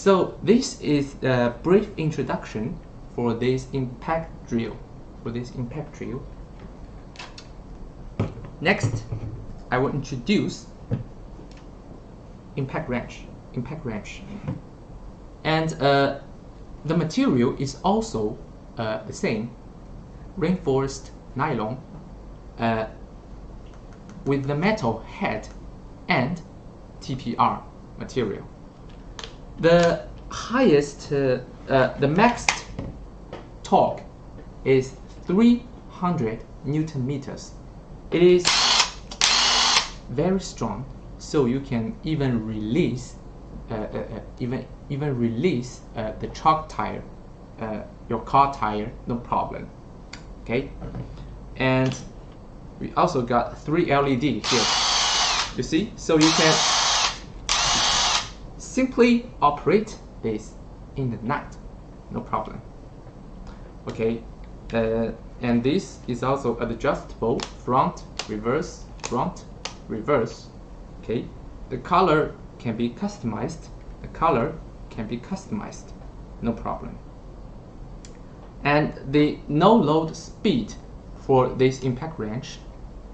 So this is a brief introduction for this impact drill. Next, I will introduce impact wrench. And the material is also the same, reinforced nylon with the metal head and TPR material. The highest, the max torque is 300 Newton meters. It is very strong, so you can even release the truck tire, your car tire, no problem. Okay, and we also got 3 LED here. You see, so you can simply operate this in the night, no problem. Okay, and this is also adjustable front, reverse. Okay, the color can be customized. No problem. And the no load speed for this impact wrench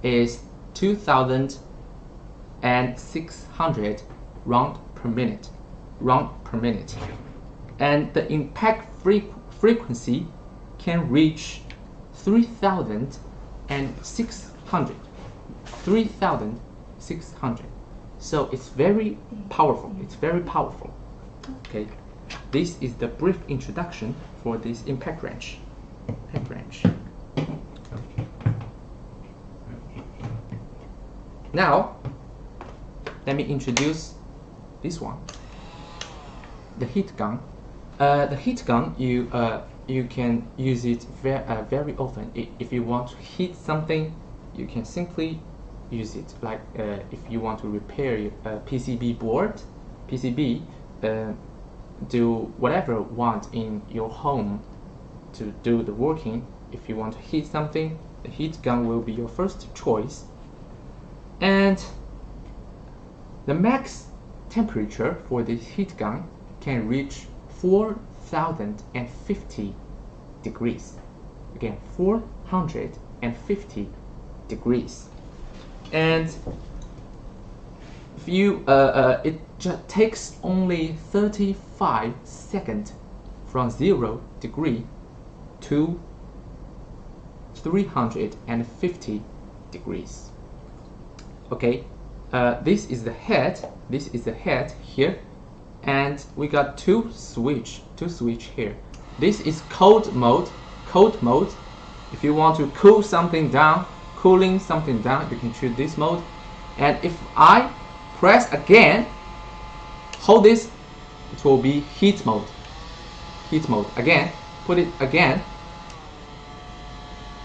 is 2,600 round per minute. And the impact frequency can reach 3,600. So it's very powerful. Okay, this is the brief introduction for this impact wrench. Now, let me introduce this one, the heat gun. The heat gun, you can use it very often. If you want to heat something, you can simply use it. Like if you want to repair your PCB board, do whatever you want in your home to do the working. If you want to heat something, the heat gun will be your first choice. And the max temperature for this heat gun can reach 4,050 degrees. Again, 450 degrees. And if you it just takes only 35 seconds from 0 degree to 350 degrees. Okay, this is the head here, and we got two switch here. This is cold mode. If you want to cooling something down, you can choose this mode. And if I press again, hold this, it will be heat mode. Again, put it again,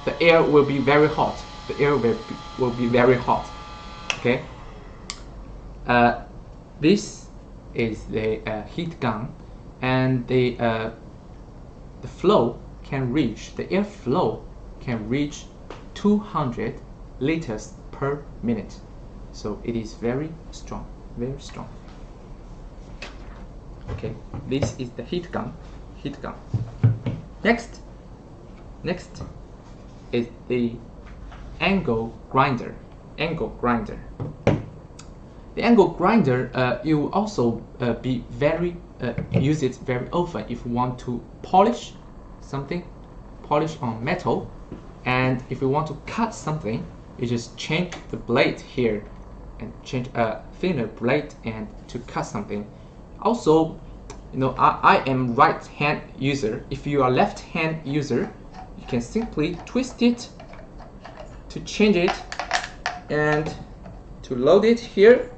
the air will be very hot. Okay, this is the heat gun, and the air flow can reach 200 liters per minute. So it is very strong. Okay, this is the heat gun. Next is the angle grinder. The angle grinder, you also use it very often if you want to polish on metal, and if you want to cut something, you just change the blade here and change a thinner blade and to cut something. Also, I am right hand user. If you are left hand user, you can simply twist it to change it and to load it here.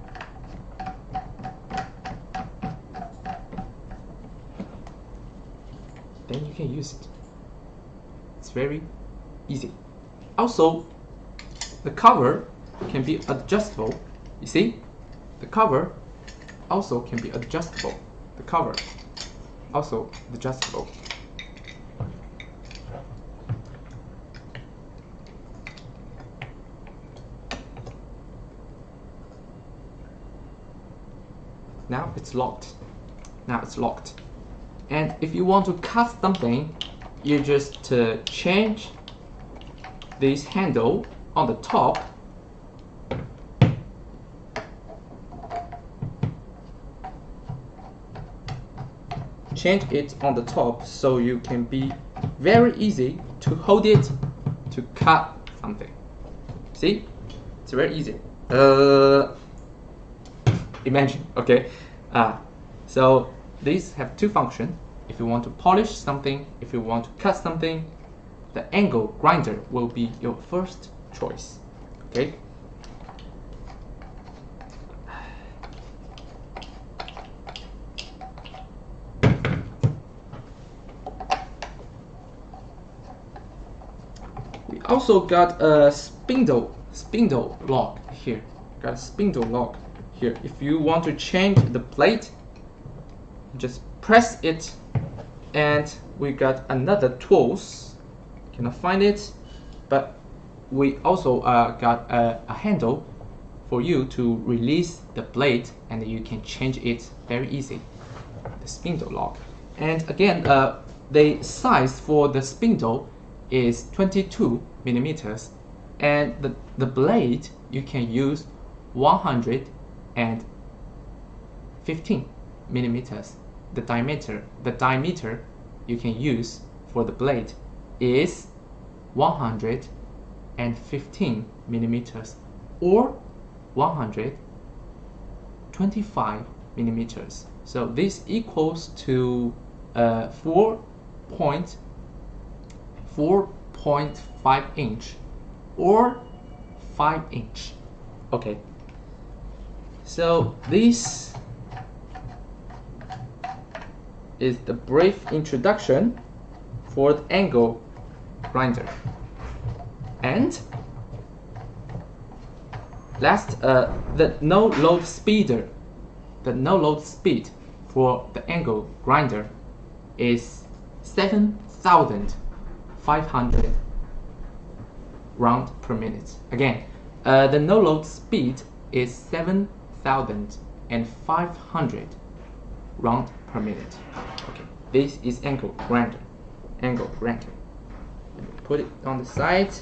Then you can use it. It's very easy. Also, the cover can be adjustable. You see, the cover also can be adjustable. Now it's locked. Now it's locked. And if you want to cut something, you just change this handle on the top. Change it on the top so you can be very easy to hold it to cut something. See, it's very easy. Imagine, okay. So these have two functions. If you want to polish something, if you want to cut something, the angle grinder will be your first choice. Okay. We also got a spindle lock here. Got a spindle lock here. If you want to change the plate, just press it, and we got another tools. Cannot find it, but we also got a handle for you to release the blade, and you can change it very easy. The spindle lock. And again, the size for the spindle is 22 millimeters, and the blade you can use 115 millimeters. The diameter you can use for the blade is 115 millimeters or 125 millimeters. So this equals to 4.5 inch or 5 inch. Okay. So this is the brief introduction for the angle grinder. And last, the no load speed for the angle grinder is 7,500 round per minute. Again, the no load speed is 7,500 round per minute. Okay, this is angle grinder. Let me put it on the side,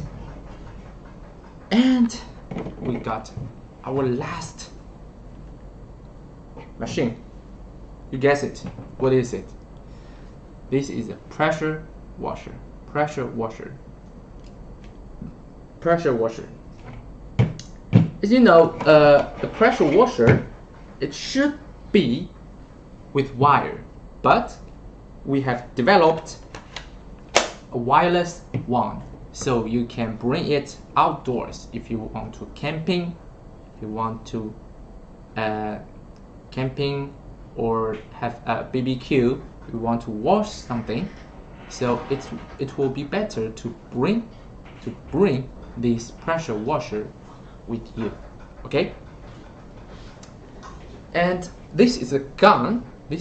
and we got our last machine. You guess it. What is it? This is a pressure washer. As you know, the pressure washer, it should be with wire, but we have developed a wireless one, so you can bring it outdoors if you want to camping, camping or have a BBQ, you want to wash something. So it will be better to bring this pressure washer with you. Okay. And this is a gun. I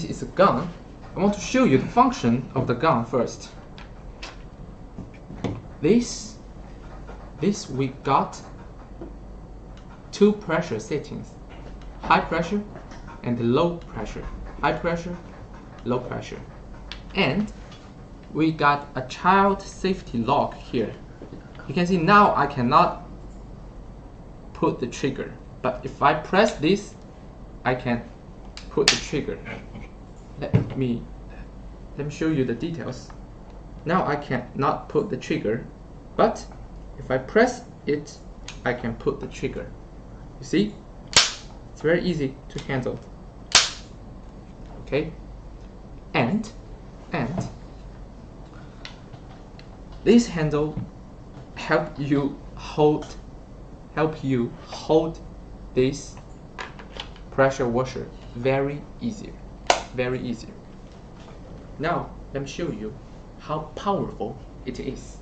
want to show you the function of the gun first. This we got two pressure settings: high pressure and low pressure. High pressure, low pressure. And we got a child safety lock here. You can see now I cannot put the trigger, but if I press this, I can put the trigger. Let me show you the details. Now I cannot put the trigger, but if I press it, I can put the trigger. You see? It's very easy to handle. Okay? And this handle help you hold this pressure washer very easy. Now let me show you how powerful it is.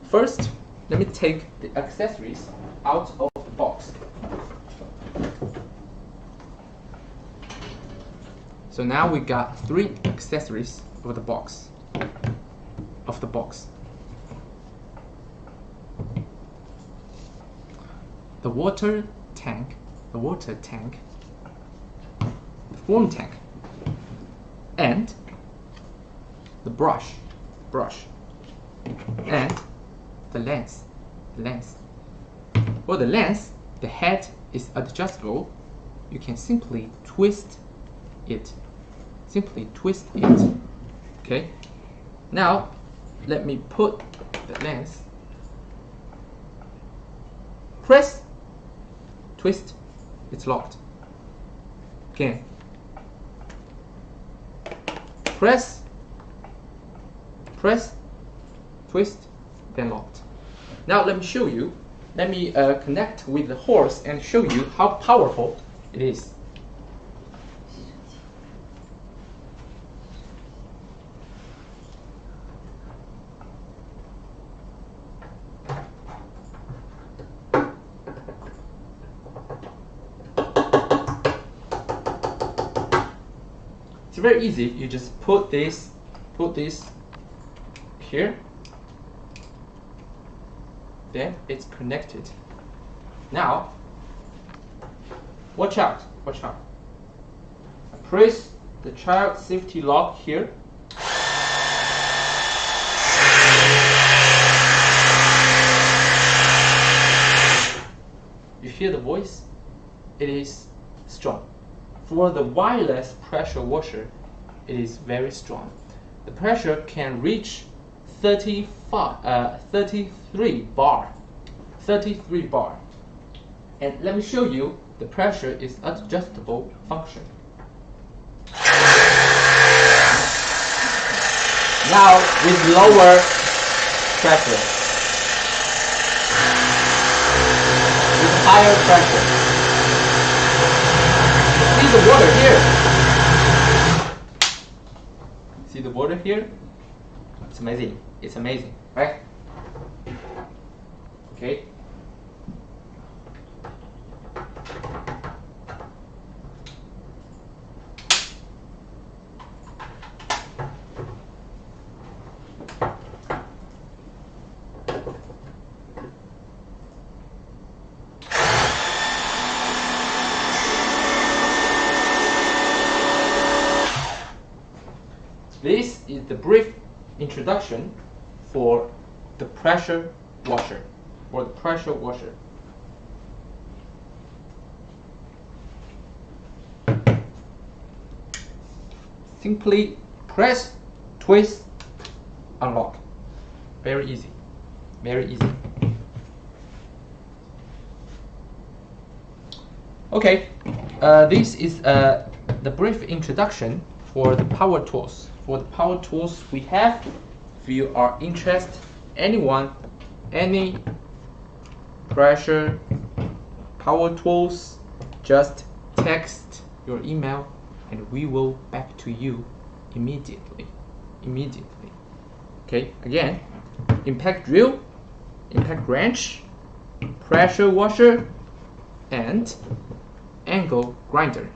First, let me take the accessories out of the box. So now we got 3 accessories of the box. The water tank, the foam tank, and the brush, and the lens. For the lens, the head is adjustable. You can simply twist it. Okay. Now, let me put the lens. Press, twist, it's locked. Again. Press, twist, then locked. Now let me show you. Let me connect with the horse and show you how powerful it is. It's very easy. You just put this here. Then it's connected. Now, watch out. Press the child safety lock here. You hear the voice? It is strong. For the wireless pressure washer, it is very strong. The pressure can reach 33 bar. And let me show you, the pressure is adjustable function. Now with lower pressure, with higher pressure. See the water here? See the water here? It's amazing, right? Okay. This is the brief introduction for the pressure washer. Simply press, twist, unlock. Very easy. Okay, this is the brief introduction for the power tools. For the power tools we have, if you are interested, any pressure power tools, just text your email and we will back to you immediately. Okay, again, impact drill, impact wrench, pressure washer, and angle grinder.